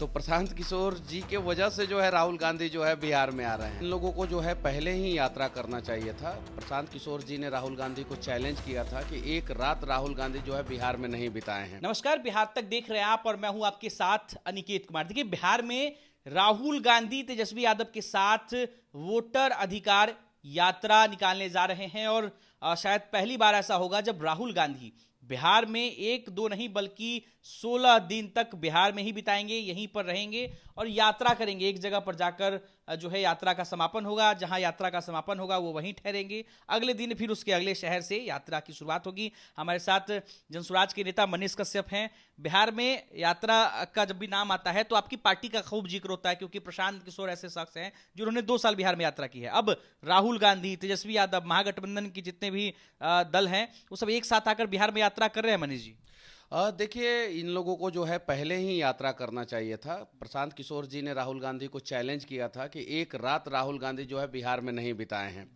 तो प्रशांत किशोर जी के वजह से जो है राहुल गांधी जो है बिहार में आ रहे हैं। इन लोगों को जो है पहले ही यात्रा करना चाहिए था। प्रशांत किशोर जी ने राहुल गांधी को चैलेंज किया था कि एक रात राहुल गांधी जो है बिहार में नहीं बिताए हैं। नमस्कार, बिहार तक देख रहे हैं आप और मैं हूं आपके साथ अनिकेत कुमार। देखिए, बिहार में राहुल गांधी तेजस्वी यादव के साथ वोटर अधिकार यात्रा निकालने जा रहे हैं और शायद पहली बार ऐसा होगा जब राहुल गांधी बिहार में एक दो नहीं बल्कि 16 दिन तक बिहार में ही बिताएंगे, यहीं पर रहेंगे और यात्रा करेंगे। एक जगह पर जाकर जो है यात्रा का समापन होगा, जहां यात्रा का समापन होगा वो वहीं ठहरेंगे। अगले दिन फिर उसके अगले शहर से यात्रा की शुरुआत होगी। हमारे साथ जनसुराज के नेता मनीष कश्यप हैं। बिहार में यात्रा का जब भी नाम आता है तो आपकी पार्टी का खूब जिक्र होता है, क्योंकि प्रशांत किशोर ऐसे शख्स हैं जिन्होंने 2 साल बिहार में यात्रा की है। अब राहुल गांधी, तेजस्वी यादव, महागठबंधन के जितने भी दल हैं वो सब एक साथ आकर बिहार में यात्रा कर रहे हैं। मनीष जी, देखिए, इन लोगों को जो है पहले ही यात्रा करना चाहिए था। प्रशांत किशोर जी ने राहुल गांधी को चैलेंज किया था कि एक रात राहुल गांधी जो है बिहार में नहीं बिताए हैं।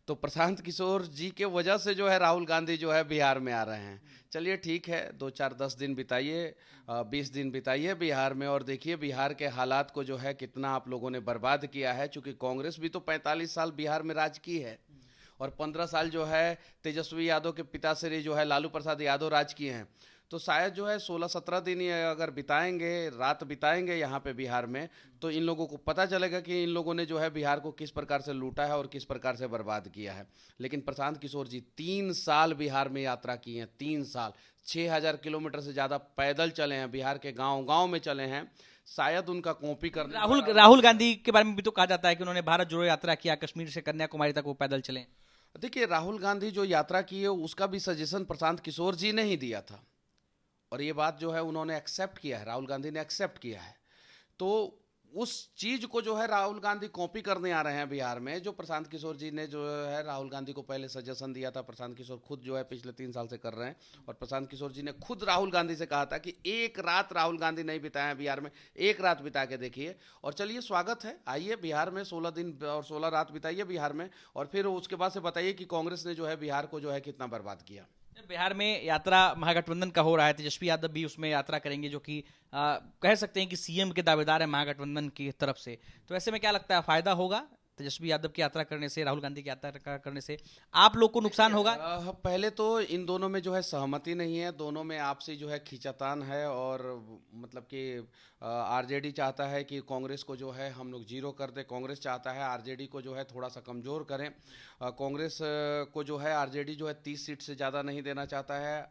तो प्रशांत किशोर जी के वजह से जो है राहुल गांधी जो है बिहार में आ रहे हैं। चलिए ठीक है, 2-4-10 दिन बिताइए, 20 दिन बिताइए बिहार में और देखिए बिहार के हालात को जो है कितना आप लोगों ने बर्बाद किया है। चूंकि कांग्रेस भी तो 45 साल बिहार में राज की है और 15 साल जो है तेजस्वी यादव के पिताश्री जो है लालू प्रसाद यादव राज किए हैं। तो शायद जो है 16-17 दिन ये अगर बिताएंगे, रात बिताएंगे यहाँ पे बिहार में, तो इन लोगों को पता चलेगा कि इन लोगों ने जो है बिहार को किस प्रकार से लूटा है और किस प्रकार से बर्बाद किया है। लेकिन प्रशांत किशोर जी 3 साल बिहार में यात्रा की हैं। 3 साल 6000 किलोमीटर से ज़्यादा पैदल चले हैं, बिहार के गाँव में चले हैं। शायद उनका कॉपी करने राहुल गांधी के बारे में भी तो कहा जाता है कि उन्होंने भारत जोड़ो यात्रा किया, कश्मीर से कन्याकुमारी तक वो पैदल चले। देखिए, राहुल गांधी जो यात्रा की है उसका भी सजेशन प्रशांत किशोर जी ने ही दिया था और ये बात जो है उन्होंने एक्सेप्ट किया है, राहुल गांधी ने एक्सेप्ट किया है। तो उस चीज को जो है राहुल गांधी कॉपी करने आ रहे हैं बिहार में, जो प्रशांत किशोर जी ने जो है राहुल गांधी को पहले सजेशन दिया था। प्रशांत किशोर खुद जो है पिछले 3 साल से कर रहे हैं और प्रशांत किशोर जी ने खुद राहुल गांधी से कहा था कि एक रात राहुल गांधी नहीं बिताए हैं बिहार में, एक रात बिता के देखिए। और चलिए, स्वागत है, आइए बिहार में 16 दिन और 16 रात बिताइए बिहार में और फिर उसके बाद से बताइए कि कांग्रेस ने जो है बिहार को जो है कितना बर्बाद किया। बिहार में यात्रा महागठबंधन का हो रहा है, तेजस्वी यादव भी उसमें यात्रा करेंगे, जो कि कह सकते हैं कि सीएम के दावेदार है महागठबंधन की तरफ से। तो ऐसे में क्या लगता है, फायदा होगा तेजस्वी यादव की यात्रा करने से, राहुल गांधी की यात्रा करने से? आप लोग को नुकसान होगा? पहले तो इन दोनों में जो है सहमति नहीं है, दोनों में आपसी जो है खींचातान है और मतलब कि आरजेडी चाहता है कि कांग्रेस को जो है हम लोग जीरो कर दें, कांग्रेस चाहता है आरजेडी को जो है थोड़ा सा कमज़ोर करें। कांग्रेस को जो है आरजेडी जो है 30 सीट से ज़्यादा नहीं देना चाहता है,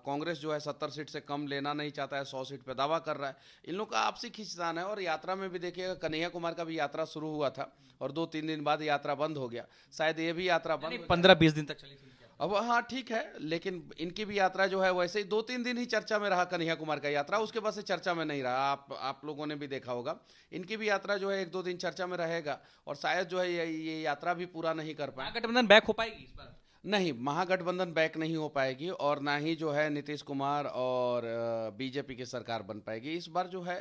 कांग्रेस जो है 70 सीट से कम लेना नहीं चाहता है, 100 सीट पे दावा कर रहा है। इन लोग का आपसी खींचतान है। और यात्रा में भी देखिएगा, कन्हैया कुमार का भी यात्रा शुरू हुआ था और 2-3 दिन बाद यात्रा बंद हो गया। शायद ये भी यात्रा बंद 15-20 दिन तक चली थी। अब हाँ ठीक है, लेकिन इनकी भी यात्रा जो है वैसे ही 2-3 दिन ही चर्चा में रहा कन्हैया कुमार का यात्रा, उसके बाद से चर्चा में नहीं रहा। आप लोगों ने भी देखा होगा, इनकी भी यात्रा जो है 1-2 दिन चर्चा में रहेगा और शायद जो है ये यात्रा भी पूरा नहीं कर पाए। महागठबंधन बैक हो पाएगी इस बार? नहीं, महागठबंधन बैक नहीं हो पाएगी और ना ही जो है नीतीश कुमार और बीजेपी की सरकार बन पाएगी। इस बार जो है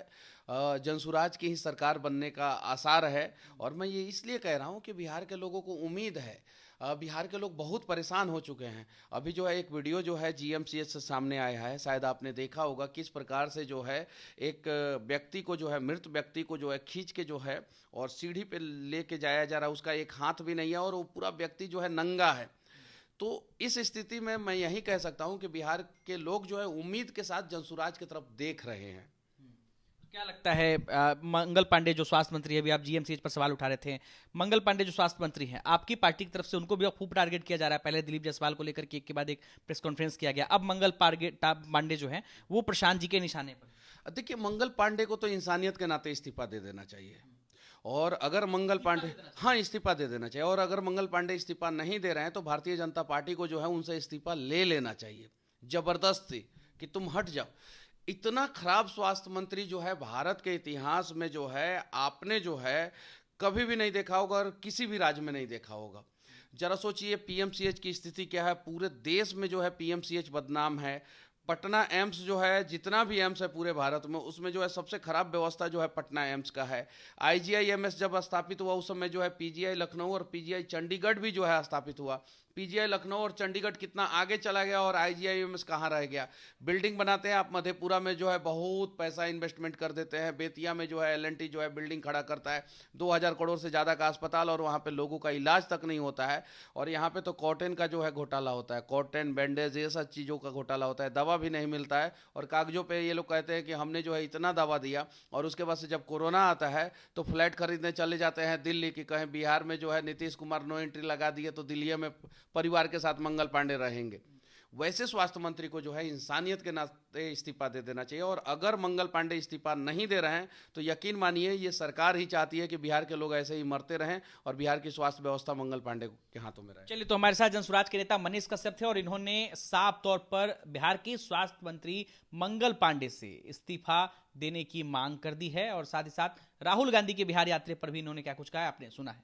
जनसुराज की ही सरकार बनने का आसार है। और मैं ये इसलिए कह रहा हूँ कि बिहार के लोगों को उम्मीद है। बिहार के लोग बहुत परेशान हो चुके हैं। अभी जो है एक वीडियो जो है जीएमसीएच से सामने आया है, शायद आपने देखा होगा, किस प्रकार से जो है एक व्यक्ति को जो है, मृत व्यक्ति को जो है खींच के जो है और सीढ़ी पे लेके जाया जा रहा है। उसका एक हाथ भी नहीं है और वो पूरा व्यक्ति जो है नंगा है। तो इस स्थिति में मैं यही कह सकता हूं कि बिहार के लोग जो है उम्मीद के साथ जनसुराज की तरफ देख रहे हैं। क्या लगता है, मंगल पांडे जो स्वास्थ्य मंत्री है, अभी आप जीएमसीएच पर सवाल उठा रहे थे, मंगल पांडे जो स्वास्थ्य मंत्री हैं, आपकी पार्टी की तरफ से उनको भी खूब टारगेट किया जा रहा है। पहले दिलीप जायसवाल को लेकर के एक के बाद एक प्रेस कॉन्फ्रेंस किया गया, अब मंगल पांडे जो हैं वो प्रशांत जी के निशाने पर। देखिए, मंगल पांडे को तो इंसानियत के नाते इस्तीफा दे देना चाहिए और अगर मंगल पांडे इस्तीफा दे देना चाहिए और अगर मंगल पांडे इस्तीफा नहीं दे रहे हैं तो भारतीय जनता पार्टी को जो है उनसे इस्तीफा ले लेना चाहिए जबरदस्ती, कि तुम हट जाओ। इतना खराब स्वास्थ्य मंत्री जो है भारत के इतिहास में जो है आपने जो है कभी भी नहीं देखा होगा और किसी भी राज्य में नहीं देखा होगा। जरा सोचिए पीएमसीएच की स्थिति क्या है। पूरे देश में जो है पीएमसीएच बदनाम है। पटना एम्स जो है, जितना भी एम्स है पूरे भारत में, उसमें जो है सबसे खराब व्यवस्था जो है पटना एम्स का है। आईजीआईएमएस जब स्थापित हुआ उस समय जो है पीजीआई लखनऊ और पीजीआई चंडीगढ़ भी जो है स्थापित हुआ। पीजीआई लखनऊ और चंडीगढ़ कितना आगे चला गया और आईजीआईएमएस कहाँ रह गया। बिल्डिंग बनाते हैं आप मधेपुरा में जो है बहुत पैसा इन्वेस्टमेंट कर देते हैं, बेतिया में जो है एलएनटी जो है बिल्डिंग खड़ा करता है 2000 करोड़ से ज़्यादा का अस्पताल, और वहाँ पे लोगों का इलाज तक नहीं होता है। और यहाँ पे तो कॉटन का जो है घोटाला होता है, कॉटन बैंडेज ये सब चीज़ों का घोटाला होता है, दवा भी नहीं मिलता है। और कागजों पर ये लोग कहते हैं कि हमने जो है इतना दवा दिया, और उसके बाद से जब कोरोना आता है तो फ्लैट खरीदने चले जाते हैं दिल्ली की, कहें बिहार में जो है नीतीश कुमार नो एंट्री लगा दिए तो दिल्ली में परिवार के साथ मंगल पांडे रहेंगे। वैसे स्वास्थ्य मंत्री को जो है इंसानियत के नाते इस्तीफा दे देना चाहिए। और अगर मंगल पांडे इस्तीफा नहीं दे रहे हैं तो यकीन मानिए ये सरकार ही चाहती है कि बिहार के लोग ऐसे ही मरते रहें और बिहार की स्वास्थ्य व्यवस्था मंगल पांडे के हाथों में रहे। चलिए, तो हमारे साथ जनसुराज के नेता मनीष कश्यप थे और इन्होंने साफ तौर पर बिहार के स्वास्थ्य मंत्री मंगल पांडे से इस्तीफा देने की मांग कर दी है, और साथ ही साथ राहुल गांधी के बिहार यात्रा पर भी इन्होंने क्या कुछ कहा आपने सुना है।